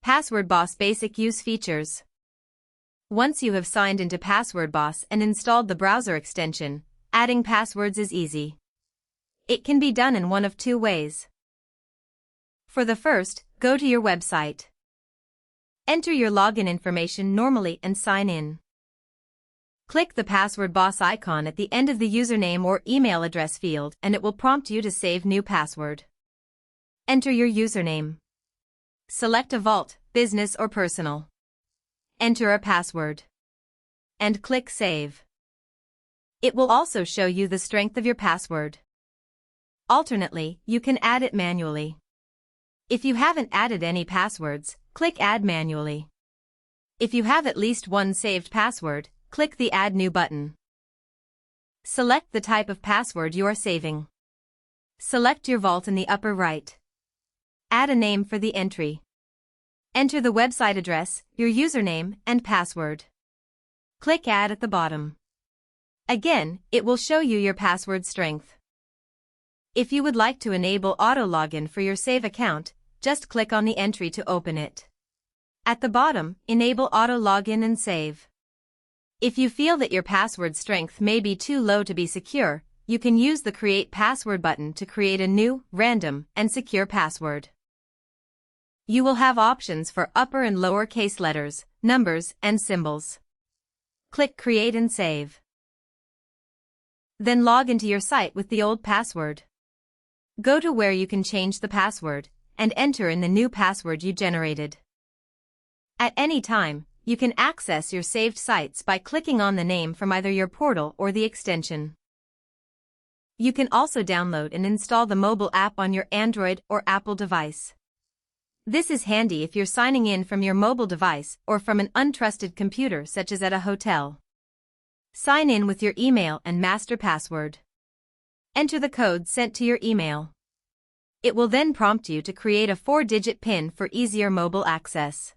Password Boss Basic Use Features. Once you have signed into Password Boss and installed the browser extension, adding passwords is easy. It can be done in one of two ways. For the first, go to your website. Enter your login information normally and sign in. Click the Password Boss icon at the end of the username or email address field and it will prompt you to save new password. Enter your username. Select a vault, business or personal. Enter a password. And click Save. It will also show you the strength of your password. Alternately, you can add it manually. If you haven't added any passwords, click Add Manually. If you have at least one saved password, click the Add New button. Select the type of password you are saving. Select your vault in the upper right. Add a name for the entry. Enter the website address, your username, and password. Click Add at the bottom. Again, it will show you your password strength. If you would like to enable auto login for your Save account, just click on the entry to open it. At the bottom, enable auto login and save. If you feel that your password strength may be too low to be secure, you can use the Create Password button to create a new, random, and secure password. You will have options for upper and lower case letters, numbers, and symbols. Click Create and Save. Then log into your site with the old password. Go to where you can change the password, and enter in the new password you generated. At any time, you can access your saved sites by clicking on the name from either your portal or the extension. You can also download and install the mobile app on your Android or Apple device. This is handy if you're signing in from your mobile device or from an untrusted computer such as at a hotel. Sign in with your email and master password. Enter the code sent to your email. It will then prompt you to create a 4-digit PIN for easier mobile access.